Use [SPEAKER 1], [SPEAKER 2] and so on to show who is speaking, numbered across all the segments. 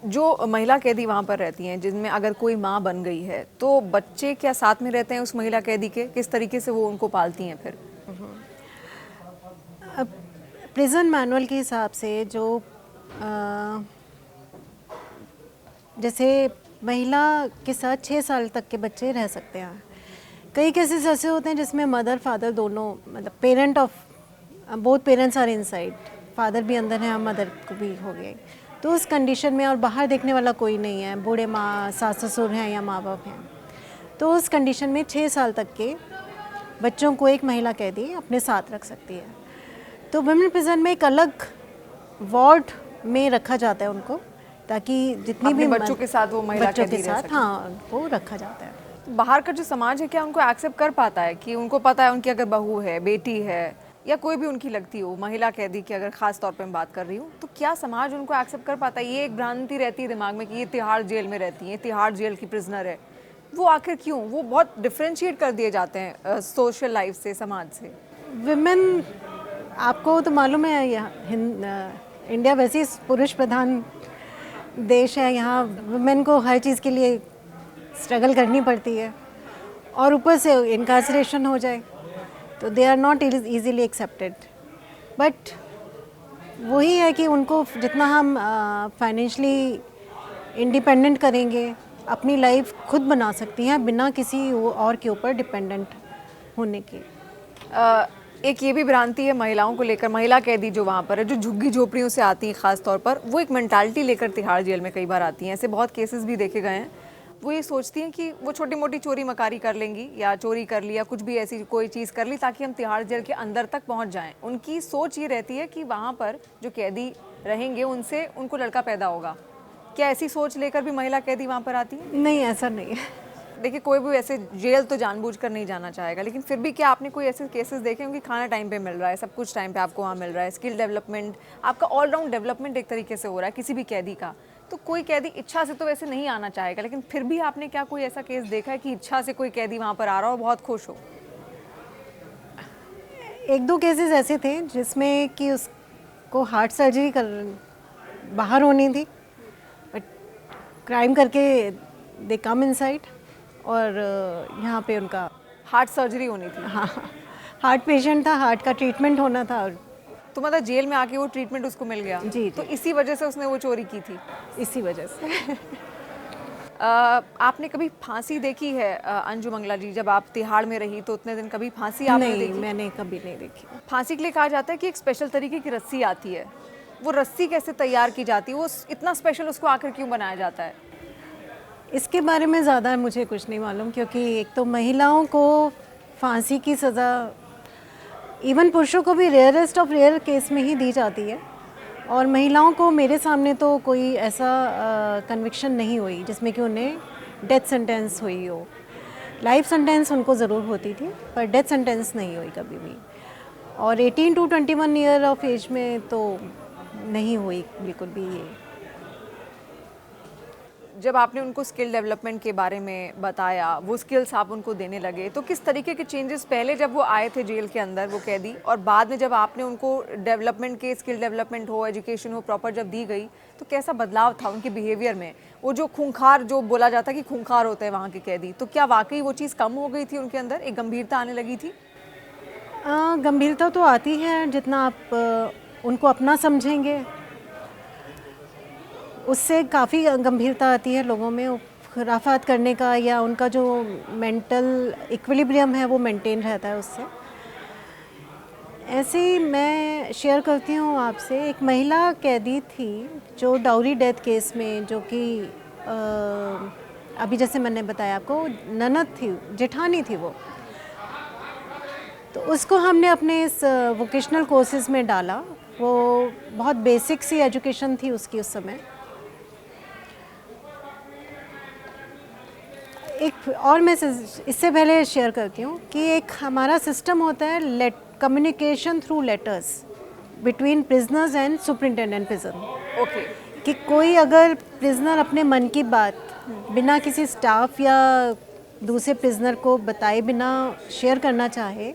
[SPEAKER 1] जो महिला कैदी वहाँ पर रहती हैं, जिनमें अगर कोई माँ बन गई है तो बच्चे क्या साथ में रहते हैं उस महिला कैदी के? किस तरीके से वो उनको पालती हैं फिर?
[SPEAKER 2] अब प्रिजन मैनुअल के हिसाब से जो जैसे महिला के साथ 6 साल तक के बच्चे रह सकते हैं। कई केसेस ऐसे होते हैं जिसमें मदर फादर दोनों, मतलब parent of both parents are inside, father भी अंदर है और मदर को भी हो गए, तो उस कंडीशन में और बाहर देखने वाला कोई नहीं है, बूढ़े माँ सास ससुर हैं या माँ बाप हैं, तो उस कंडीशन में 6 साल तक के बच्चों को एक महिला कैदी अपने साथ रख सकती है। तो वुमेन प्रिजन में एक अलग वार्ड में रखा जाता है उनको, ताकि जितनी भी
[SPEAKER 1] बच्चों के साथ वो महिला
[SPEAKER 2] बच्चों
[SPEAKER 1] कैदी
[SPEAKER 2] के
[SPEAKER 1] रह
[SPEAKER 2] साथ
[SPEAKER 1] सके।
[SPEAKER 2] हाँ वो रखा जाता है।
[SPEAKER 1] तो बाहर का जो समाज है क्या उनको एक्सेप्ट कर पाता है कि उनको पता है उनकी अगर बहू है, बेटी है या कोई भी उनकी लगती हो महिला कैदी की, अगर खास तौर पे मैं बात कर रही हूँ, तो क्या समाज उनको एक्सेप्ट कर पाता है? ये एक भ्रांति रहती है दिमाग में कि ये तिहाड़ जेल में रहती है, तिहाड़ जेल की प्रिजनर है। वो आखिर क्यों? वो बहुत डिफ्रेंशिएट कर दिए जाते हैं सोशल लाइफ से, समाज से।
[SPEAKER 2] विमेन, आपको तो मालूम है इंडिया वैसे ही पुरुष प्रधान देश है, यहाँ वुमेन को हर चीज़ के लिए स्ट्रगल करनी पड़ती है, और ऊपर से इनकार्सरेशन हो जाए तो they are not easily accepted. But वही है कि उनको जितना हम फाइनेंशियली इंडिपेंडेंट करेंगे, अपनी लाइफ खुद बना सकती हैं बिना किसी और के ऊपर डिपेंडेंट होने के।
[SPEAKER 1] एक ये भी भ्रांति है महिलाओं को लेकर, महिला कैदी जो वहाँ पर है, जो झुग्गी झोपड़ियों से आती हैं खास तौर पर, वो एक मेंटालिटी लेकर तिहाड़ जेल में कई बार आती हैं। ऐसे बहुत केसेस भी देखे गए हैं। वो ये सोचती हैं कि वो छोटी मोटी चोरी मकारी कर लेंगी या चोरी कर ली या कुछ भी ऐसी कोई चीज़ कर ली ताकि हम तिहाड़ जेल के अंदर तक पहुँच जाएँ। उनकी सोच ये रहती है कि वहाँ पर जो कैदी रहेंगे उनसे उनको लड़का पैदा होगा। क्या ऐसी सोच लेकर भी महिला कैदी वहाँ पर आती है?
[SPEAKER 2] नहीं, ऐसा नहीं है।
[SPEAKER 1] देखिए, कोई भी ऐसे जेल तो जानबूझकर नहीं जाना चाहेगा, लेकिन फिर भी क्या आपने कोई ऐसे केसेस देखे होंगे? खाना टाइम पे मिल रहा है, सब कुछ टाइम पे आपको वहाँ मिल रहा है, स्किल डेवलपमेंट, आपका ऑलराउंड डेवलपमेंट एक तरीके से हो रहा है किसी भी कैदी का, तो कोई कैदी इच्छा से तो वैसे नहीं आना चाहेगा, लेकिन फिर भी आपने क्या कोई ऐसा केस देखा है कि इच्छा से कोई कैदी वहाँ पर आ रहा हो, बहुत खुश हो?
[SPEAKER 2] 1-2 केसेस ऐसे थे जिसमें कि उसको हार्ट सर्जरी कर बाहर होनी थी, बट क्राइम करके दे कम इनसाइड, और यहाँ पे उनका
[SPEAKER 1] हार्ट सर्जरी होनी थी?
[SPEAKER 2] हाँ, हार्ट पेशेंट था, हार्ट का ट्रीटमेंट होना था, और
[SPEAKER 1] तो मतलब जेल में आके वो ट्रीटमेंट उसको मिल गया?
[SPEAKER 2] जी,
[SPEAKER 1] तो इसी वजह से उसने वो चोरी की थी?
[SPEAKER 2] इसी वजह से।
[SPEAKER 1] आपने कभी फांसी देखी है अंजू मंगला जी? जब आप तिहाड़ में रही तो उतने दिन कभी फांसी आपने
[SPEAKER 2] नहीं,
[SPEAKER 1] देखी?
[SPEAKER 2] मैंने कभी नहीं देखी।
[SPEAKER 1] फांसी के लिए कहा जाता है कि एक स्पेशल तरीके की रस्सी आती है, वो रस्सी कैसे तैयार की जाती है? वो इतना स्पेशल उसको आखिर क्यों बनाया जाता है?
[SPEAKER 2] इसके बारे में ज़्यादा मुझे कुछ नहीं मालूम, क्योंकि एक तो महिलाओं को फांसी की सज़ा इवन पुरुषों को भी रेयरेस्ट ऑफ रेयर केस में ही दी जाती है, और महिलाओं को मेरे सामने तो कोई ऐसा कन्विक्शन नहीं हुई जिसमें कि उन्हें डेथ सेंटेंस हुई हो। लाइफ सेंटेंस उनको ज़रूर होती थी, पर डेथ सेंटेंस नहीं हुई कभी भी, और 18 to 21 ईयर ऑफ एज में तो नहीं हुई बिल्कुल भी ये।
[SPEAKER 1] जब आपने उनको स्किल डेवलपमेंट के बारे में बताया, वो स्किल्स आप उनको देने लगे, तो किस तरीके के चेंजेस पहले जब वो आए थे जेल के अंदर वो कैदी, और बाद में जब आपने उनको डेवलपमेंट के, स्किल डेवलपमेंट हो, एजुकेशन हो, प्रॉपर जब दी गई, तो कैसा बदलाव था उनके बिहेवियर में? वो जो खूंखार, जो बोला जाता है कि खूंखार होते हैं वहाँ के कैदी, तो क्या वाकई वो चीज़ कम हो गई थी उनके अंदर, एक गंभीरता आने लगी थी?
[SPEAKER 2] गंभीरता तो आती है, जितना आप उनको अपना समझेंगे उससे काफ़ी गंभीरता आती है लोगों में। खुराफात करने का या उनका जो मेंटल इक्विलिब्रियम है वो मेंटेन रहता है उससे। ऐसे ही मैं शेयर करती हूँ आपसे, एक महिला कैदी थी जो डाउरी डेथ केस में, जो कि अभी जैसे मैंने बताया आपको, ननद थी, जेठानी थी वो, तो उसको हमने अपने इस वोकेशनल कोर्सेज में डाला। वो बहुत बेसिक सी एजुकेशन थी उसकी उस समय। एक और मैं इससे पहले शेयर करती हूँ कि एक हमारा सिस्टम होता है communication through letters between prisoners and superintendent prison.
[SPEAKER 1] Okay.
[SPEAKER 2] कि कोई अगर प्रिजनर अपने मन की बात बिना किसी स्टाफ या दूसरे प्रिजनर को बताए बिना शेयर करना चाहे,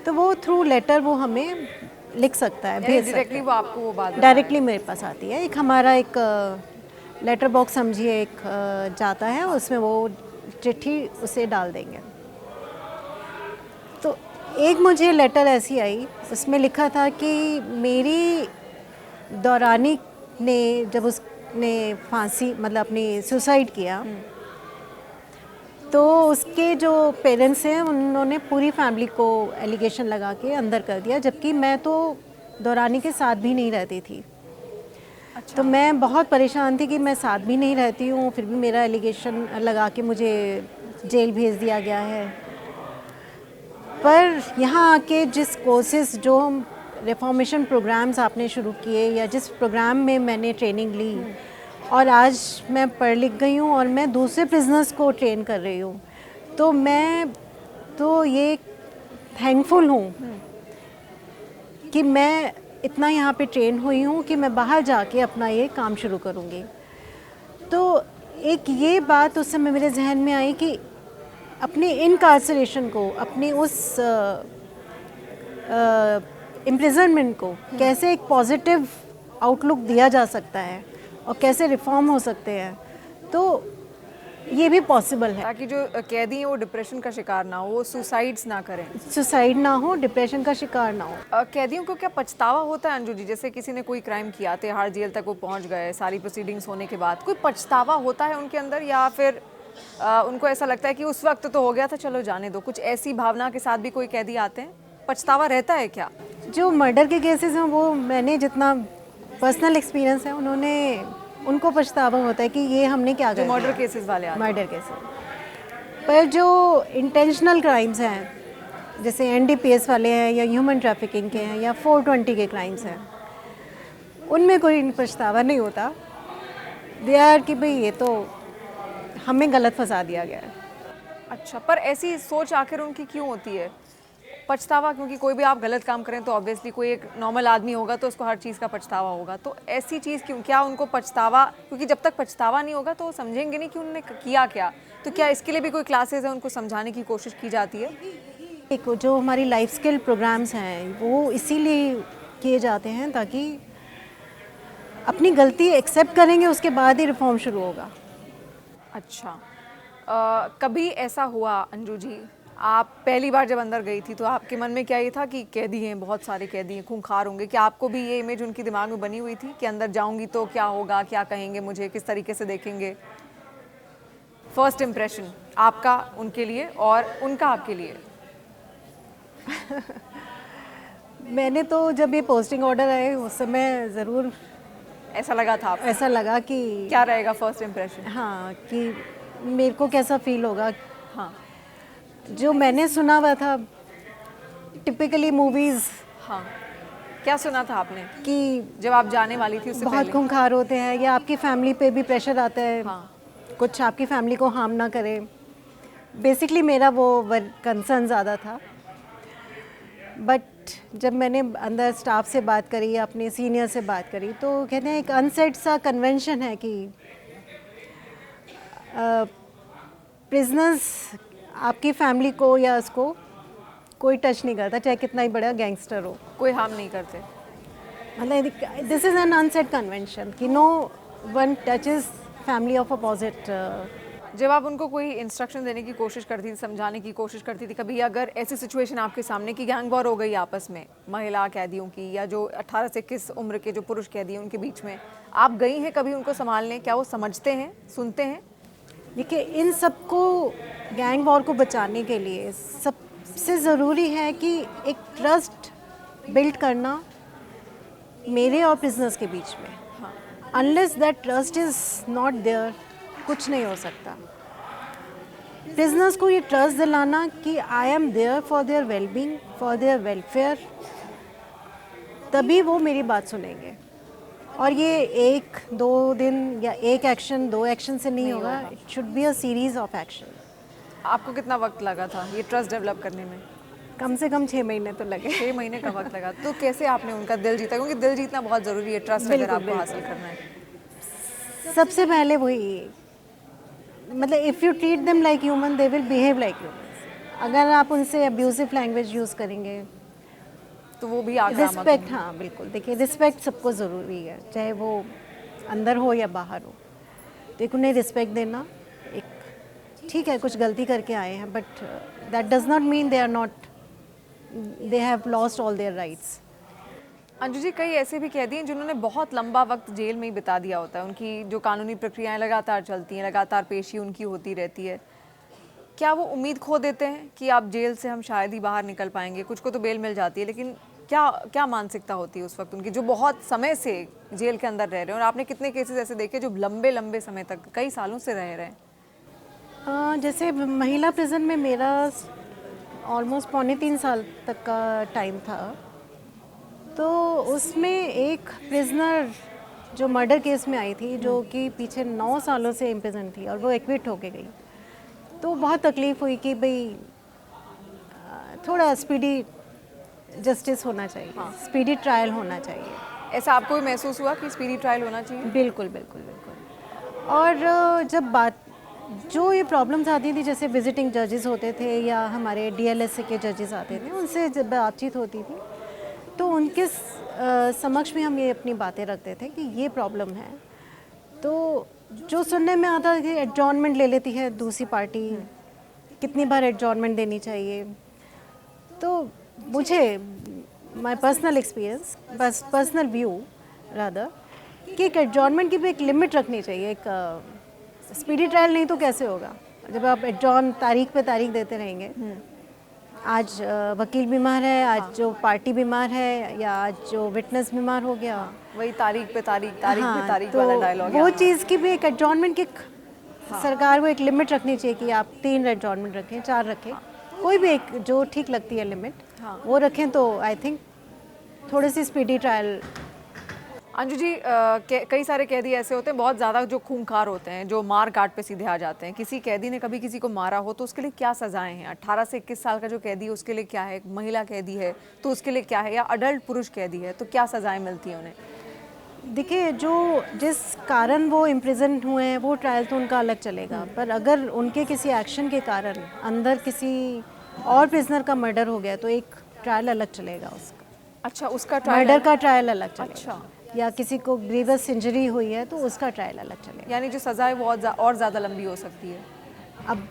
[SPEAKER 2] तो वो थ्रू लेटर वो हमें लिख सकता है, भेज सकता है।
[SPEAKER 1] वो आपको वो बात
[SPEAKER 2] डायरेक्टली मेरे पास आती है। एक हमारा एक लेटर बॉक्स समझिए एक जाता है, उसमें वो चिट्ठी उसे डाल देंगे। तो एक मुझे लेटर ऐसी आई, उसमें लिखा था कि मेरी दौरानी ने जब उसने फांसी मतलब अपनी सुसाइड किया, तो उसके जो पेरेंट्स हैं उन्होंने पूरी फैमिली को एलिगेशन लगा के अंदर कर दिया, जबकि मैं तो दौरानी के साथ भी नहीं रहती थी।
[SPEAKER 1] अच्छा।
[SPEAKER 2] तो मैं बहुत परेशान थी कि मैं साथ भी नहीं रहती हूँ, फिर भी मेरा एलिगेशन लगा के मुझे जेल भेज दिया गया है। पर यहाँ आके जिस कोर्सेज जो रिफॉर्मेशन प्रोग्राम्स आपने शुरू किए या जिस प्रोग्राम में मैंने ट्रेनिंग ली, और आज मैं पढ़ लिख गई हूँ और मैं दूसरे प्रिजनर्स को ट्रेन कर रही हूँ, तो मैं तो ये थैंकफुल हूँ कि मैं इतना यहाँ पे ट्रेन हुई हूँ कि मैं बाहर जाके अपना ये काम शुरू करूँगी। तो एक ये बात उस समय मेरे जहन में आई कि अपने इनकार्सरेशन को, अपने उस इम्प्रिजनमेंट को कैसे एक पॉजिटिव आउटलुक दिया जा सकता है और कैसे रिफॉर्म हो सकते हैं, तो ये भी पॉसिबल है।
[SPEAKER 1] ताकि जो कैदी हैं वो डिप्रेशन का शिकार ना हो, वो सुसाइड्स ना करें।
[SPEAKER 2] सुसाइड ना हो, डिप्रेशन का शिकार ना हो।
[SPEAKER 1] कैदियों को क्या पछतावा होता है अंजू जी? जैसे किसी ने कोई क्राइम किया, तिहाड़ जेल तक वो पहुंच गए, सारी प्रोसीडिंग्स होने के बाद कोई पछतावा होता है उनके अंदर, या फिर उनको ऐसा लगता है कि उस वक्त तो हो गया था, चलो जाने दो? कुछ ऐसी भावना के साथ भी कोई कैदी आते हैं, पछतावा रहता है क्या?
[SPEAKER 2] जो मर्डर के केसेस हैं वो मैंने जितना पर्सनल एक्सपीरियंस है, उनको पछतावा होता है कि ये हमने क्या
[SPEAKER 1] जो
[SPEAKER 2] कर
[SPEAKER 1] मर्डर
[SPEAKER 2] दिया।
[SPEAKER 1] केसेस वाले आते हैं।
[SPEAKER 2] मर्डर केसेस पर जो इंटेंशनल क्राइम्स हैं, जैसे एनडीपीएस वाले हैं या ह्यूमन ट्रैफिकिंग के हैं या 420 के क्राइम्स हैं, उनमें कोई पछतावा नहीं होता। दे आर कि भाई ये तो हमें गलत फंसा दिया गया है।
[SPEAKER 1] अच्छा, पर ऐसी सोच आखिर उनकी क्यों होती है? पछतावा, क्योंकि कोई भी आप गलत काम करें तो ऑब्वियसली कोई एक नॉर्मल आदमी होगा तो उसको हर चीज़ का पछतावा होगा, तो ऐसी चीज़ क्यों? क्या उनको पछतावा, क्योंकि जब तक पछतावा नहीं होगा तो वो समझेंगे नहीं कि उन्होंने किया क्या, तो क्या इसके लिए भी कोई क्लासेस है, उनको समझाने की कोशिश की जाती है?
[SPEAKER 2] एक जो हमारी लाइफ स्किल प्रोग्राम्स हैं वो इसीलिए किए जाते हैं ताकि अपनी गलती एक्सेप्ट करेंगे, उसके बाद ही रिफॉर्म शुरू होगा।
[SPEAKER 1] अच्छा, कभी ऐसा हुआ अंजू जी, आप पहली बार जब अंदर गई थी तो आपके मन में क्या ये था कि कैदी हैं, बहुत सारे कैदी हैं, खूंखार होंगे? क्या आपको भी ये इमेज उनकी दिमाग में बनी हुई थी कि अंदर जाऊंगी तो क्या होगा, क्या कहेंगे मुझे, किस तरीके से देखेंगे? फर्स्ट इम्प्रेशन आपका उनके लिए और उनका आपके लिए?
[SPEAKER 2] मैंने तो जब ये पोस्टिंग ऑर्डर आए उस समय ज़रूर
[SPEAKER 1] ऐसा लगा था आपको?
[SPEAKER 2] ऐसा लगा कि
[SPEAKER 1] क्या रहेगा फर्स्ट इम्प्रेशन?
[SPEAKER 2] हाँ, कि मेरे को कैसा फील होगा।
[SPEAKER 1] हाँ
[SPEAKER 2] जो मैंने सुना हुआ था टिपिकली मूवीज़,
[SPEAKER 1] हाँ, क्या सुना था आपने
[SPEAKER 2] कि
[SPEAKER 1] जब आप जाने वाली थी उससे
[SPEAKER 2] बहुत
[SPEAKER 1] पहले?
[SPEAKER 2] खूंखार होते हैं या आपकी फैमिली पे भी प्रेशर आता है,
[SPEAKER 1] हाँ।
[SPEAKER 2] कुछ आपकी फैमिली को हार्म ना करे। बेसिकली मेरा वो कंसर्न ज़्यादा था। बट जब मैंने अंदर स्टाफ से बात करी, अपने सीनियर से बात करी, तो कहते हैं एक अनसेट सा कन्वेंशन है कि प्रिजनर्स आपकी फैमिली को या उसको कोई टच नहीं करता, चाहे कितना ही बड़ा गैंगस्टर हो।
[SPEAKER 1] कोई हार्म नहीं करते?
[SPEAKER 2] मतलब this is an unsaid convention कि no one touches family of opposite.
[SPEAKER 1] जब आप उनको कोई इंस्ट्रक्शन देने की कोशिश करती थी, समझाने की कोशिश करती थी, कभी अगर ऐसी सिचुएशन आपके सामने कि गैंग वॉर हो गई आपस में महिला कैदियों की या जो 18 से 21 उम्र के जो पुरुष कैदी हैं उनके बीच में, आप गई हैं कभी उनको संभालने? क्या वो समझते हैं, सुनते हैं?
[SPEAKER 2] देखिए, इन सबको गैंग वॉर को बचाने के लिए सबसे ज़रूरी है कि एक ट्रस्ट बिल्ड करना मेरे और प्रिजनर्स के बीच में। Unless that trust is not there, कुछ नहीं हो सकता। प्रिजनर्स को ये ट्रस्ट दिलाना कि I am there for their wellbeing, for their welfare, तभी वो मेरी बात सुनेंगे। और ये एक दो दिन या एक एक्शन दो एक्शन से नहीं होगा, it should be a series of action.
[SPEAKER 1] आपको कितना वक्त लगा था ये ट्रस्ट डेवलप करने में?
[SPEAKER 2] कम से कम 6 महीने तो लगे।
[SPEAKER 1] 6 महीने का वक्त लगा। तो कैसे आपने उनका दिल जीता? क्योंकि दिल जीतना बहुत ज़रूरी है ट्रस्ट अगर आपको हासिल करना है।
[SPEAKER 2] सबसे पहले वही, मतलब if you treat them like human they will behave like human. अगर आप उनसे अब्यूसिव लैंग्वेज यूज़ करेंगे
[SPEAKER 1] तो वो भी आक्रामक
[SPEAKER 2] रिस्पेक्ट, हाँ बिल्कुल। देखिए, रिस्पेक्ट सबको ज़रूरी है, चाहे वो अंदर हो या बाहर हो। तो एक उन्हें रिस्पेक्ट देना, एक ठीक है कुछ गलती करके आए हैं, but that does not mean they are not, they have lost all their rights.
[SPEAKER 1] Anju ji, कई ऐसे भी कैदी हैं जिन्होंने बहुत लंबा वक्त जेल में ही बिता दिया होता है, उनकी जो कानूनी प्रक्रियाएं लगातार चलती हैं, लगातार पेशी उनकी होती रहती है। क्या वो उम्मीद खो देते हैं कि आप जेल से हम शायद ही बाहर निकल पाएंगे? कुछ को तो बेल मिल जाती है, लेकिन क्या क्या मानसिकता होती है उस वक्त उनकी, जो बहुत समय से जेल के अंदर रह रहे हैं? और आपने कितने केसेस ऐसे देखे जो लंबे लंबे समय तक, कई सालों से रह रहे हैं?
[SPEAKER 2] जैसे महिला प्रिजन में मेरा ऑलमोस्ट 3.25 साल तक का टाइम था, तो उसमें एक प्रिजनर जो मर्डर केस में आई थी, जो कि पीछे 9 सालों से इम्प्रिजन थी और वो एक्विट होके गई, तो बहुत तकलीफ़ हुई कि भाई थोड़ा स्पीडी जस्टिस होना चाहिए, स्पीडी ट्रायल होना चाहिए।
[SPEAKER 1] ऐसा आपको भी महसूस हुआ कि स्पीडी ट्रायल होना चाहिए?
[SPEAKER 2] बिल्कुल बिल्कुल बिल्कुल। और जब बात जो ये प्रॉब्लम्स आती थी, जैसे विजिटिंग जजेस होते थे या हमारे DLSA के जजेस आते थे, उनसे जब बातचीत होती थी तो उनके समक्ष में हम ये अपनी बातें रखते थे कि ये प्रॉब्लम है। तो जो सुनने में आता है कि एडजॉर्नमेंट ले लेती है दूसरी पार्टी, कितनी बार एडजॉर्नमेंट देनी चाहिए। तो मुझे माय पर्सनल एक्सपीरियंस, बस पर्सनल व्यू रादर, कि एक एडजॉर्नमेंट की भी एक लिमिट रखनी चाहिए। एक स्पीडी ट्रायल नहीं तो कैसे होगा जब आप एडजॉर्न तारीख पे तारीख देते रहेंगे। आज वकील बीमार है, आज जो पार्टी बीमार है, या आज जो विटनेस बीमार हो गया,
[SPEAKER 1] वही तारीख पे तारीख, तारीख पे तारीख
[SPEAKER 2] तो
[SPEAKER 1] वाला डायलॉग है।
[SPEAKER 2] वो चीज़ की भी एक एडजॉर्नमेंट की सरकार को एक लिमिट रखनी चाहिए कि आप 3 एडजॉर्नमेंट रखें, 4 रखें, कोई भी एक जो ठीक लगती है लिमिट वो रखें, तो आई थिंक थोड़ी सी स्पीडी ट्रायल।
[SPEAKER 1] अंजू जी, कई सारे कैदी ऐसे होते हैं बहुत ज़्यादा जो खूंखार होते हैं, जो मार काट पे सीधे आ जाते हैं। किसी कैदी ने कभी किसी को मारा हो तो उसके लिए क्या सज़ाएं हैं? 18 से 21 साल का जो कैदी है उसके लिए क्या है? एक महिला कैदी है तो उसके लिए क्या है? या अडल्ट पुरुष कैदी है तो क्या सज़ाएं मिलती हैं उन्हें?
[SPEAKER 2] देखिए, जो जिस कारण वो इम्प्रिजन हुए हैं वो ट्रायल तो उनका अलग चलेगा, पर अगर उनके किसी एक्शन के कारण अंदर किसी और प्रिजनर का मर्डर हो गया तो एक ट्रायल अलग चलेगा उसका।
[SPEAKER 1] अच्छा, उसका ट्रायल
[SPEAKER 2] मर्डर का ट्रायल अलग चलेगा।
[SPEAKER 1] अच्छा।
[SPEAKER 2] या किसी को ग्रीवस इंजरी हुई है तो उसका ट्रायल अलग चलेगा।
[SPEAKER 1] यानी जो सज़ा है वो और ज़्यादा लंबी हो सकती है।
[SPEAKER 2] अब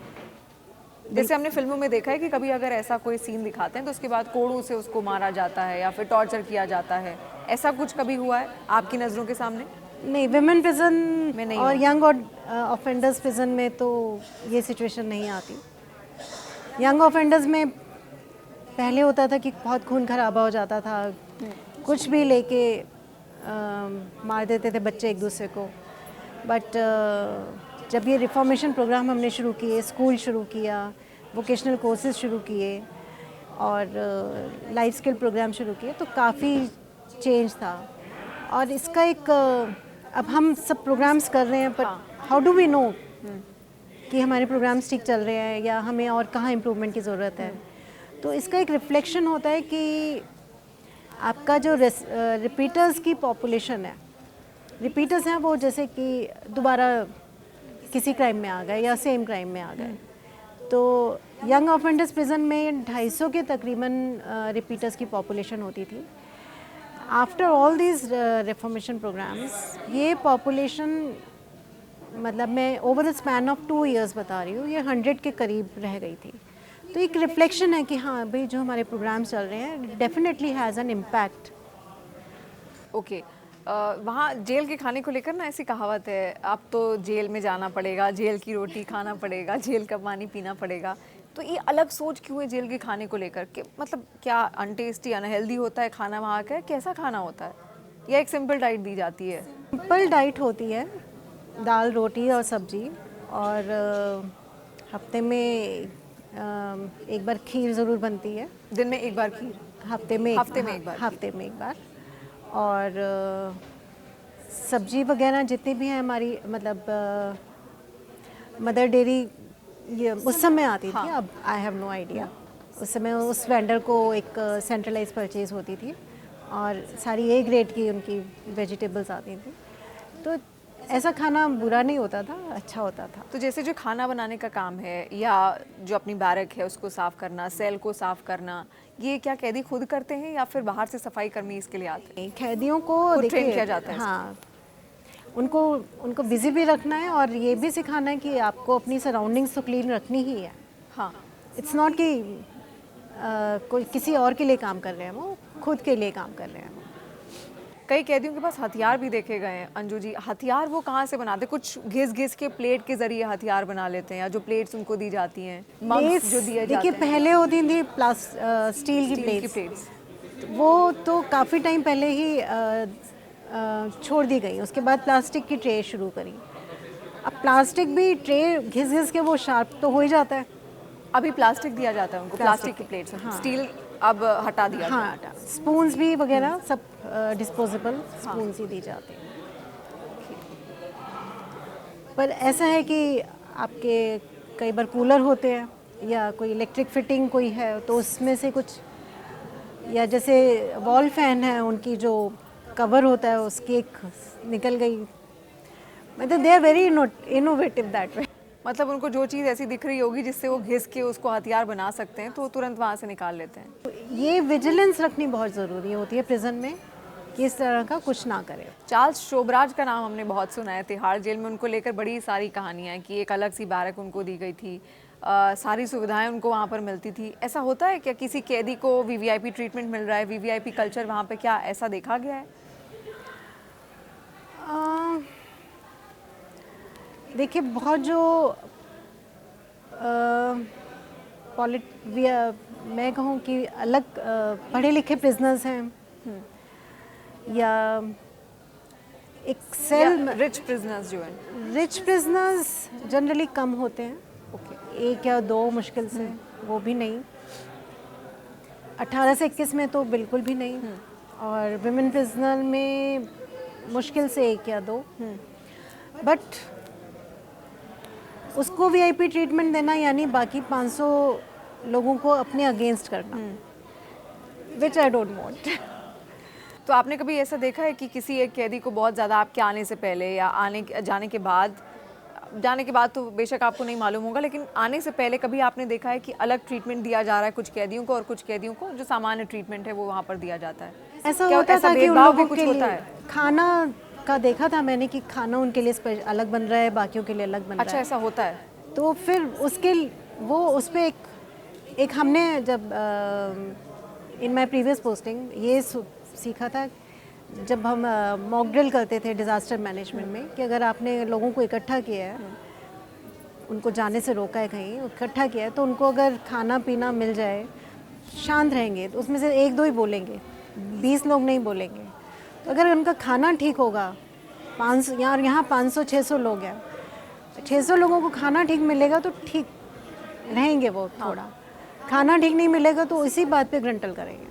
[SPEAKER 1] जैसे हमने फिल्मों में देखा है कि कभी अगर ऐसा कोई सीन दिखाते हैं तो उसके बाद कोड़ू से उसको मारा जाता है या फिर टॉर्चर किया जाता है, ऐसा कुछ कभी हुआ है आपकी नज़रों के सामने?
[SPEAKER 2] नहीं, विमेन प्रिजन
[SPEAKER 1] में नहीं
[SPEAKER 2] और यंग ऑफेंडर्स प्रिजन में तो ये सिचुएशन नहीं आती। यंग ऑफेंडर्स में पहले होता था कि बहुत खून खराबा हो जाता था, कुछ भी लेके मार देते थे बच्चे एक दूसरे को। बट जब ये रिफॉर्मेशन प्रोग्राम हमने शुरू किए, स्कूल शुरू किया, वोकेशनल कोर्सेज शुरू किए और लाइफ स्किल प्रोग्राम शुरू किए, तो काफ़ी चेंज था। और इसका एक अब हम सब प्रोग्राम्स कर रहे हैं, पर हाउ डू वी नो कि हमारे प्रोग्राम्स ठीक चल रहे हैं या हमें और कहाँ इम्प्रूवमेंट की ज़रूरत है? तो इसका एक रिफ्लेक्शन होता है कि आपका जो रिपीटर्स की पॉपुलेशन है, रिपीटर्स हैं वो जैसे कि दोबारा किसी क्राइम में आ गए या सेम क्राइम में आ गए, तो यंग ऑफेंडर्स प्रिजन में 250 के तकरीबन रिपीटर्स की पॉपुलेशन होती थी। After all these reformation programmes ये पॉपुलेशन, मतलब मैं over the span of 2 years बता रही हूँ, ये 100 के करीब रह गई थी। तो एक रिफ्लेक्शन है कि हाँ भाई, जो हमारे प्रोग्राम्स चल रहे हैं definitely has an impact.
[SPEAKER 1] Okay, वहाँ जेल के खाने को लेकर ना ऐसी कहावत है, अब तो जेल में जाना पड़ेगा, जेल की रोटी खाना पड़ेगा, जेल का पानी पीना पड़ेगा। तो ये अलग सोच क्यों है जेल के खाने को लेकर के? मतलब क्या अनटेस्टी, अनहेल्दी होता है खाना वहाँ का? कैसा खाना होता है या एक सिंपल डाइट दी जाती है?
[SPEAKER 2] सिंपल डाइट होती है, दाल रोटी और सब्जी, और हफ्ते में एक बार खीर ज़रूर बनती है।
[SPEAKER 1] दिन में एक बार खीर?
[SPEAKER 2] हफ्ते में एक बार। हफ्ते में एक बार। और सब्जी वगैरह जितनी भी हैं हमारी, मतलब मदर डेयरी ये उस समय आती थी, अब आई हैव नो आइडिया। उस समय उस वेंडर को एक सेंट्रलाइज परचेज होती थी और सारी ए ग्रेड की उनकी वेजिटेबल्स आती थी, तो ऐसा खाना बुरा नहीं होता था, अच्छा होता था।
[SPEAKER 1] तो जैसे जो खाना बनाने का काम है या जो अपनी बैरक है उसको साफ़ करना, सेल को साफ़ करना, ये क्या कैदी खुद करते हैं या फिर बाहर से सफाई कर्मी इसके लिए आते हैं?
[SPEAKER 2] कैदियों को
[SPEAKER 1] ट्रेन किया जाता है?
[SPEAKER 2] हाँ, उनको उनको बिजी भी रखना है और ये भी सिखाना है कि आपको अपनी सराउंडिंग्स तो क्लीन रखनी ही है।
[SPEAKER 1] हाँ,
[SPEAKER 2] इट्स नॉट कि कोई किसी और के लिए काम कर रहे हैं, वो खुद के लिए काम कर रहे हैं।
[SPEAKER 1] कई कैदियों के पास हथियार भी देखे गए हैं अंजू जी। हथियार वो कहाँ से बनाते? कुछ घिस घिस के प्लेट के जरिए हथियार बना लेते हैं, या जो प्लेट्स उनको दी जाती हैं, मग्स जो दिए जाते
[SPEAKER 2] देखिए,
[SPEAKER 1] हैं,
[SPEAKER 2] पहले होती थी स्टील की
[SPEAKER 1] स्टील की
[SPEAKER 2] प्लेट्स,
[SPEAKER 1] प्लेट्स।
[SPEAKER 2] वो तो काफ़ी टाइम पहले ही छोड़ दी गई। उसके बाद प्लास्टिक की ट्रे शुरू करी। अब प्लास्टिक भी ट्रे घिस घिस के वो शार्प तो हो ही जाता है।
[SPEAKER 1] अभी प्लास्टिक दिया जाता है उनको, प्लास्टिक की प्लेट्स।
[SPEAKER 2] हाँ।
[SPEAKER 1] स्टील अब हटा दिया गया।
[SPEAKER 2] हाँ, स्पून्स भी वगैरह सब डिस्पोजेबल स्पून्स ही दी जाती हैं। पर ऐसा है कि आपके कई बार कूलर होते हैं या कोई इलेक्ट्रिक फिटिंग कोई है, तो उसमें से कुछ, या जैसे वॉल फैन है, उनकी जो कवर होता है उसकी एक निकल गई। मतलब they are very innovative that way.
[SPEAKER 1] मतलब उनको जो चीज़ ऐसी दिख रही होगी जिससे वो घिस के उसको हथियार बना सकते हैं, तो वो तुरंत वहाँ से निकाल लेते हैं।
[SPEAKER 2] ये विजिलेंस रखनी बहुत ज़रूरी होती है प्रिजन में कि इस तरह का कुछ ना करें।
[SPEAKER 1] चार्ल्स शोबराज का नाम हमने बहुत सुना है। तिहाड़ जेल में उनको लेकर बड़ी सारी कहानियां हैं कि एक अलग सी बैरक उनको दी गई थी, सारी सुविधाएं उनको वहाँ पर मिलती थी। ऐसा होता है क्या किसी कैदी को वीवीआईपी ट्रीटमेंट मिल रहा है, वीवीआईपी कल्चर वहाँ पे, क्या ऐसा देखा गया है?
[SPEAKER 2] देखिए, बहुत जो मैं कहूँ कि अलग पढ़े लिखे प्रिजनर्स हैं, या एक सेल
[SPEAKER 1] रिच प्रिजनर्स जो हैं।
[SPEAKER 2] रिच प्रिजनर्स जनरली कम होते हैं।
[SPEAKER 1] ओके।
[SPEAKER 2] एक या दो मुश्किल से, वो भी नहीं। 18 से 21 में तो बिल्कुल भी नहीं। और विमेन प्रिजनर में मुश्किल से एक या दो। बट उसको वीआईपी ट्रीटमेंट देना यानी बाकी 500 लोगों को अपने अगेंस्ट करना, विच आई डोंट वांट।
[SPEAKER 1] तो आपने कभी ऐसा देखा है कि किसी एक कैदी को बहुत ज़्यादा आपके आने से पहले या जाने के बाद तो बेशक आपको नहीं मालूम होगा, लेकिन आने से पहले कभी आपने देखा है कि अलग ट्रीटमेंट दिया जा रहा है कुछ कैदियों को, और कुछ कैदियों को जो सामान्य ट्रीटमेंट है वो वहाँ पर दिया जाता है?
[SPEAKER 2] ऐसा
[SPEAKER 1] क्या
[SPEAKER 2] होता
[SPEAKER 1] ऐसा
[SPEAKER 2] था कि उन
[SPEAKER 1] भेदभाव भी
[SPEAKER 2] लोगों
[SPEAKER 1] कुछ
[SPEAKER 2] के
[SPEAKER 1] होता
[SPEAKER 2] लिए
[SPEAKER 1] है?
[SPEAKER 2] खाना का देखा था मैंने कि खाना उनके लिए अलग बन रहा है, बाकियों के लिए अलग बन
[SPEAKER 1] अच्छा,
[SPEAKER 2] रहा है।
[SPEAKER 1] ऐसा होता है?
[SPEAKER 2] तो फिर वो उस पर एक हमने जब इन माई प्रीवियस पोस्टिंग ये सीखा था, जब हम मॉक ड्रिल करते थे डिज़ास्टर मैनेजमेंट में, कि अगर आपने लोगों को इकट्ठा किया है, उनको जाने से रोका है, कहीं इकट्ठा किया है, तो उनको अगर खाना पीना मिल जाए, शांत रहेंगे, तो उसमें से एक दो ही बोलेंगे, 20 लोग नहीं बोलेंगे। तो अगर उनका खाना ठीक होगा, 500 यहाँ 500-600 लोग हैं, 600 लोगों को खाना ठीक मिलेगा तो ठीक रहेंगे वो थोड़ा। खाना ठीक नहीं मिलेगा तो इसी बात पे ग्रंटल करेंगे।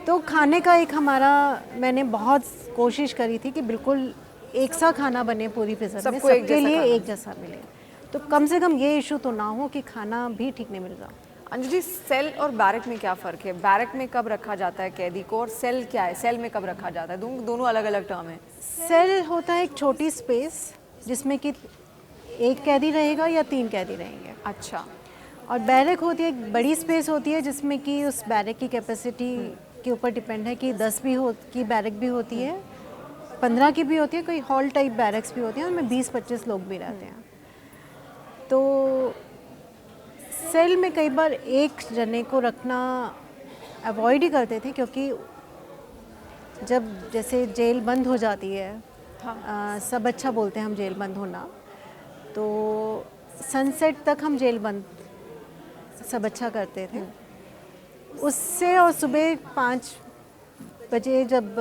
[SPEAKER 2] तो खाने का एक मैंने बहुत कोशिश करी थी कि बिल्कुल एक सा खाना बने पूरी प्रिजन में,
[SPEAKER 1] सबको एक
[SPEAKER 2] सबके
[SPEAKER 1] जैसा
[SPEAKER 2] लिए
[SPEAKER 1] खाना।
[SPEAKER 2] एक जैसा मिले, तो कम से कम ये इशू तो ना हो कि खाना भी ठीक नहीं मिल रहा।
[SPEAKER 1] अंजू जी, सेल और बैरक में क्या फ़र्क है? बैरक में कब रखा जाता है कैदी को, और सेल क्या है, सेल में कब रखा जाता है? दोनों अलग अलग टर्म है।
[SPEAKER 2] सेल होता है एक छोटी स्पेस जिसमें कि एक कैदी रहेगा या 3 कैदी रहेंगे।
[SPEAKER 1] अच्छा।
[SPEAKER 2] और बैरक होती है एक बड़ी स्पेस होती है, जिसमें कि उस बैरक की कैपेसिटी के ऊपर डिपेंड है कि 10 की बैरक भी होती है, 15 की भी होती है, कोई हॉल टाइप बैरक्स भी होती हैं, उनमें 20-25 लोग भी रहते हैं। तो सेल में कई बार एक जने को रखना अवॉइड ही करते थे, क्योंकि जब जैसे जेल बंद हो जाती है, सब अच्छा बोलते हैं हम जेल बंद होना, तो सनसेट तक हम जेल बंद सब अच्छा करते थे। उससे और सुबह 5 बजे जब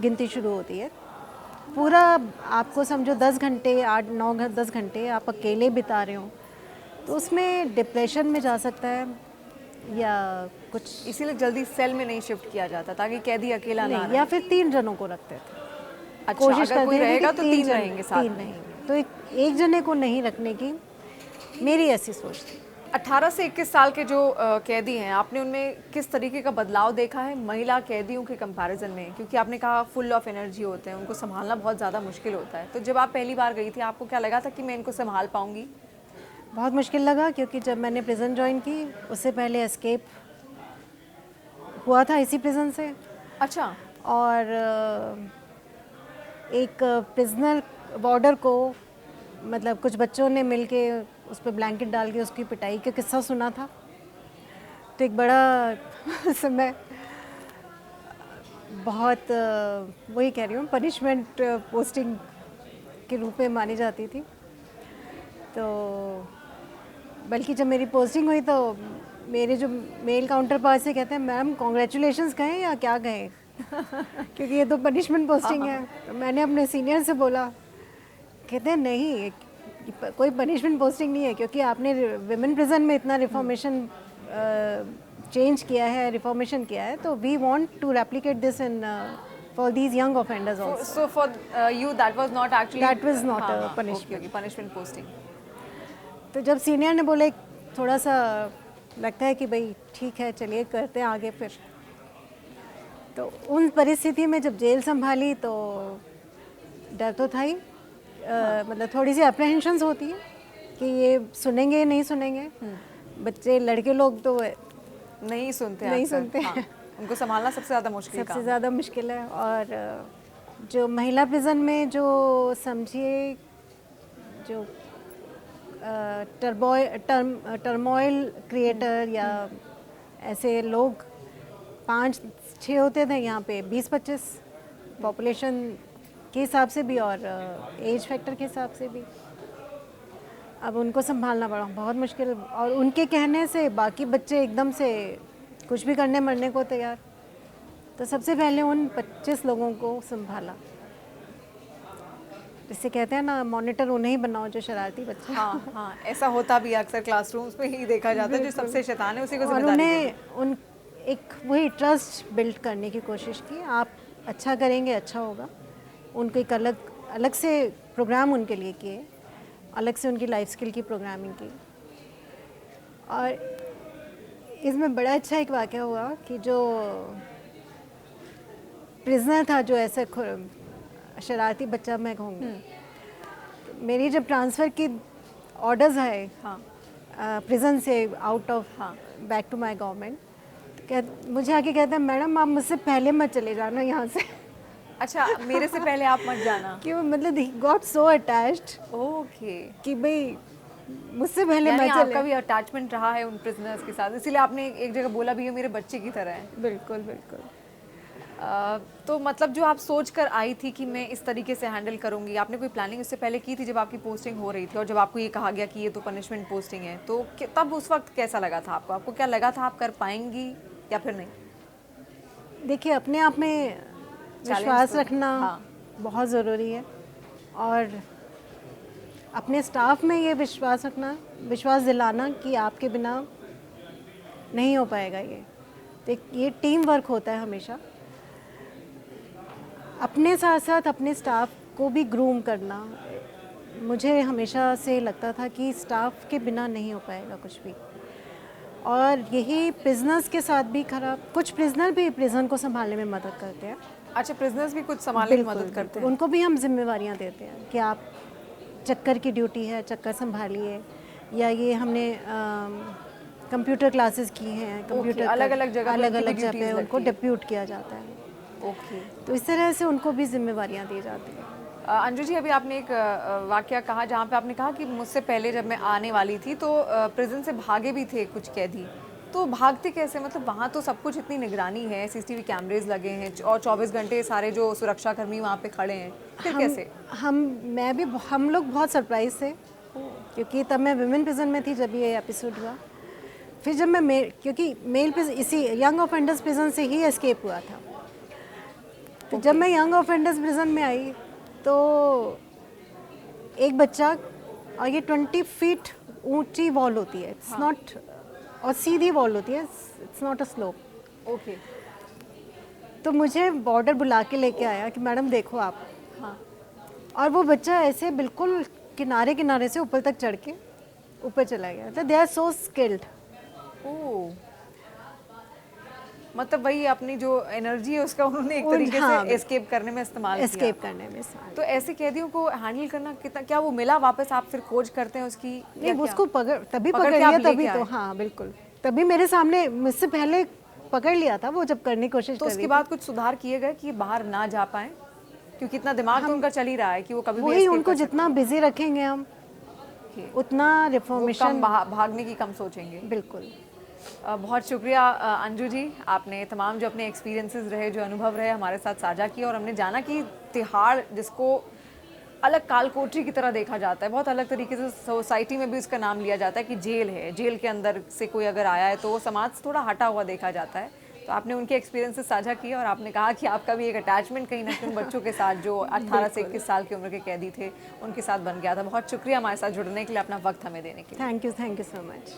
[SPEAKER 2] गिनती शुरू होती है, पूरा आपको समझो 10 घंटे 8-9-10 घंटे आप अकेले बिता रहे हो, तो उसमें डिप्रेशन में जा सकता है या कुछ।
[SPEAKER 1] इसीलिए जल्दी सेल में नहीं शिफ्ट किया जाता ताकि कैदी अकेला ना
[SPEAKER 2] नहीं,
[SPEAKER 1] रहे।
[SPEAKER 2] या फिर 3 जनों को रखते थे।
[SPEAKER 1] अच्छा,
[SPEAKER 2] कोशिश
[SPEAKER 1] अगर कोई
[SPEAKER 2] करते थे
[SPEAKER 1] रहेगा
[SPEAKER 2] कि
[SPEAKER 1] तो 3 रहेंगे साथ में।
[SPEAKER 2] रहेंगे, तो एक जने को नहीं रखने की मेरी ऐसी सोच थी।
[SPEAKER 1] 18 से 21 साल के जो कैदी हैं, आपने उनमें किस तरीके का बदलाव देखा है महिला कैदियों के कंपैरिजन में? क्योंकि आपने कहा फुल ऑफ एनर्जी होते हैं, उनको संभालना बहुत ज़्यादा मुश्किल होता है। तो जब आप पहली बार गई थी, आपको क्या लगा था कि मैं इनको संभाल पाऊंगी?
[SPEAKER 2] बहुत मुश्किल लगा, क्योंकि जब मैंने प्रिजन ज्वाइन की उससे पहले एस्केप हुआ था इसी प्रिजन से।
[SPEAKER 1] अच्छा।
[SPEAKER 2] और एक प्रिजनर वार्डर को मतलब कुछ बच्चों ने मिलके उस पर ब्लैंकेट डाल के उसकी पिटाई का किस्सा सुना था। तो एक बड़ा समय बहुत वही कह रही हूँ पनिशमेंट पोस्टिंग के रूप में मानी जाती थी। तो बल्कि जब मेरी पोस्टिंग हुई तो मेरे जो मेल काउंटर पार्ट से कहते हैं मैम कॉन्ग्रेचुलेशंस कहें या क्या कहें क्योंकि ये तो पनिशमेंट पोस्टिंग है। तो मैंने अपने सीनियर से बोला, कहते हैं नहीं कोई पनिशमेंट पोस्टिंग नहीं है क्योंकि आपने विमेन प्रिजन में इतना रिफॉर्मेशन चेंज किया है, रिफॉर्मेशन किया है, तो we want to replicate this in for these young offenders also.
[SPEAKER 1] So for you that was not actually
[SPEAKER 2] That was not a
[SPEAKER 1] हाँ,
[SPEAKER 2] punishment.
[SPEAKER 1] okay, punishment posting.
[SPEAKER 2] तो जब सीनियर ने बोले थोड़ा सा लगता है कि भाई ठीक है चलिए करते हैं आगे फिर, तो उन परिस्थिति में जब जेल संभाली तो डर तो था ही, मतलब थोड़ी सी अप्रहेंशंस होती है कि ये सुनेंगे नहीं सुनेंगे। बच्चे लड़के लोग तो
[SPEAKER 1] नहीं सुनते
[SPEAKER 2] नहीं
[SPEAKER 1] अक्सर,
[SPEAKER 2] सुनते
[SPEAKER 1] हाँ, उनको संभालना सबसे ज़्यादा मुश्किल
[SPEAKER 2] सबसे
[SPEAKER 1] काम
[SPEAKER 2] ज़्यादा मुश्किल है। और जो महिला प्रिजन में जो समझिए जो टर्मोइल क्रिएटर या ऐसे लोग 5-6 होते थे यहाँ पे, 20-25 पॉपुलेशन के हिसाब से भी और एज फैक्टर के हिसाब से भी। अब उनको संभालना पड़ा बहुत मुश्किल, और उनके कहने से बाकी बच्चे एकदम से कुछ भी करने मरने को तैयार। तो सबसे पहले उन 25 लोगों को संभाला। जिससे कहते हैं ना मॉनिटर उन्हें ही बनाओ जो शरारती बच्चे।
[SPEAKER 1] हाँ हाँ, ऐसा होता भी है अक्सर क्लासरूम्स में ही देखा जाता है, जो सबसे शैतान है उसी को
[SPEAKER 2] और
[SPEAKER 1] जिम्मेदारी
[SPEAKER 2] उन्हें उन एक वही ट्रस्ट बिल्ड करने की कोशिश की, आप अच्छा करेंगे अच्छा होगा। उनको एक अलग से प्रोग्राम उनके लिए किए, अलग से उनकी लाइफ स्किल की प्रोग्रामिंग की। और इसमें बड़ा अच्छा एक वाक़या हुआ कि जो प्रिजनर था जो ऐसे शरारती बच्चा मैं कहूँगी, मेरी जब ट्रांसफ़र की ऑर्डर्स आए
[SPEAKER 1] हाँ
[SPEAKER 2] प्रिजन से आउट ऑफ
[SPEAKER 1] हाँ
[SPEAKER 2] बैक टू माय गवर्नमेंट, मुझे आके कहते हैं मैडम आप मुझसे पहले मत चले जाना यहाँ से।
[SPEAKER 1] अच्छा, मेरे से पहले आप मत जाना।
[SPEAKER 2] कि वो मतलब he got so attached
[SPEAKER 1] okay,
[SPEAKER 2] कि भाई मुझसे पहले
[SPEAKER 1] यानी
[SPEAKER 2] मत
[SPEAKER 1] आपका
[SPEAKER 2] चले।
[SPEAKER 1] भी अटैचमेंट रहा है उन प्रिजनर्स के साथ, इसीलिए आपने एक जगह बोला भी है मेरे बच्चे की तरह है।
[SPEAKER 2] बिल्कुल बिल्कुल।
[SPEAKER 1] तो मतलब जो आप सोच कर आई थी कि मैं इस तरीके से हैंडल करूंगी, आपने कोई प्लानिंग उससे पहले की थी जब आपकी पोस्टिंग हो रही थी और जब आपको ये कहा गया कि ये तो पनिशमेंट पोस्टिंग है, तो तब उस वक्त कैसा लगा था आपको? आपको क्या लगा था आप कर पाएंगी या फिर नहीं?
[SPEAKER 2] देखिए अपने आप में विश्वास रखना
[SPEAKER 1] हाँ।
[SPEAKER 2] बहुत ज़रूरी है, और अपने स्टाफ में ये विश्वास रखना, विश्वास दिलाना कि आपके बिना नहीं हो पाएगा ये। तो ये टीम वर्क होता है हमेशा। अपने साथ साथ अपने स्टाफ को भी ग्रूम करना, मुझे हमेशा से लगता था कि स्टाफ के बिना नहीं हो पाएगा कुछ भी। और यही प्रिजनर्स के साथ भी खराब, कुछ प्रिजनर भी प्रिजन को संभालने में मदद करते हैं।
[SPEAKER 1] अच्छा, प्रिजनर्स भी कुछ संभालने में मदद करते हैं?
[SPEAKER 2] उनको भी हम जिम्मेवारियां देते हैं कि आप चक्कर की ड्यूटी है, चक्कर संभालिए, या ये हमने कंप्यूटर क्लासेस की हैं, कंप्यूटर
[SPEAKER 1] अलग-अलग जगह पे
[SPEAKER 2] अलग
[SPEAKER 1] उनकी भी
[SPEAKER 2] अलग जगह
[SPEAKER 1] duties
[SPEAKER 2] पे
[SPEAKER 1] लगती
[SPEAKER 2] उनको
[SPEAKER 1] है।
[SPEAKER 2] डिप्यूट किया जाता है।
[SPEAKER 1] ओके।
[SPEAKER 2] तो इस तरह से उनको भी जिम्मेवारियां दी जाती हैं।
[SPEAKER 1] अंजू जी, अभी आपने एक वाकया कहा जहाँ पे आपने कहा कि मुझसे पहले जब मैं आने वाली थी तो प्रिजन से भागे भी थे कुछ कैदी, तो भागते कैसे? मतलब वहाँ तो सब कुछ इतनी निगरानी है, सीसीटीवी कैमरेज लगे हैं और 24 घंटे सारे जो सुरक्षा कर्मी वहाँ पे खड़े हैं, फिर कैसे?
[SPEAKER 2] हम लोग बहुत सरप्राइज थे क्योंकि तब मैं विमेन प्रिजन में थी जब ये एपिसोड हुआ। फिर जब मैं क्योंकि मेल इसी यंग ऑफेंडर्स प्रिजन से ही एस्केप हुआ था, तो जब मैं यंग ऑफेंडर्स प्रिजन में आई तो एक बच्चा, और ये 20 फीट ऊंची वॉल होती है, इट्स नॉट, और सीधी वॉल होती है, it's not a slope.
[SPEAKER 1] Okay.
[SPEAKER 2] तो मुझे बॉर्डर बुला के लेके आया कि मैडम देखो आप।
[SPEAKER 1] हाँ।
[SPEAKER 2] और वो बच्चा ऐसे बिल्कुल किनारे किनारे से ऊपर तक चढ़ के ऊपर चला गया। तो दे आर सो स्किल्ड।
[SPEAKER 1] ओह, मतलब वही अपनी जो एनर्जी है उसका उन्होंने एक तरीके
[SPEAKER 2] हाँ,
[SPEAKER 1] से एस्केप करने में इस्तेमाल किया।
[SPEAKER 2] एस्केप करने में साथ।
[SPEAKER 1] तो ऐसे कैदियों को हैंडल करना कितना, क्या वो मिला वापस? आप फिर खोज करते हैं उसकी?
[SPEAKER 2] नहीं, उसको तभी
[SPEAKER 1] पकड़
[SPEAKER 2] पकड़
[SPEAKER 1] के आप
[SPEAKER 2] लिया, तभी
[SPEAKER 1] लेके
[SPEAKER 2] तो
[SPEAKER 1] आए?
[SPEAKER 2] हाँ बिल्कुल, तभी मेरे सामने मुझसे पहले पकड़ लिया था वो जब करने की कोशिश
[SPEAKER 1] तो
[SPEAKER 2] कर
[SPEAKER 1] उसके
[SPEAKER 2] रही
[SPEAKER 1] बाद कुछ सुधार किए गए कि ये बाहर ना जा पाए? क्योंकि इतना दिमाग तो उनका चल ही रहा है कि वो कभी भी
[SPEAKER 2] वही
[SPEAKER 1] escape
[SPEAKER 2] उनको
[SPEAKER 1] कर सकते
[SPEAKER 2] जितना बिजी रखेंगे हम
[SPEAKER 1] हैं।
[SPEAKER 2] उतना
[SPEAKER 1] वो
[SPEAKER 2] रिफॉर्मेशन
[SPEAKER 1] कम भागने की कम सोचेंगे।
[SPEAKER 2] बिल्कुल।
[SPEAKER 1] बहुत शुक्रिया अंजू जी, आपने तमाम जो अपने एक्सपीरियंसेस रहे, जो अनुभव रहे हमारे साथ साझा किए और हमने जाना कि तिहाड़ जिसको अलग कालकोठरी की तरह देखा जाता है, बहुत अलग तरीके से सोसाइटी में भी उसका नाम लिया जाता है कि जेल है, जेल के अंदर से कोई अगर आया है तो वो समाज से थोड़ा हटा हुआ देखा जाता है। तो आपने उनके एक्सपीरियंसेस साझा किए और आपने कहा कि आपका भी एक अटैचमेंट कहीं ना कहीं बच्चों के साथ जो 18 से 21 साल की उम्र के कैदी थे उनके साथ बन गया था। बहुत शुक्रिया हमारे साथ जुड़ने के लिए, अपना वक्त हमें देने के लिए।
[SPEAKER 2] Thank you so much.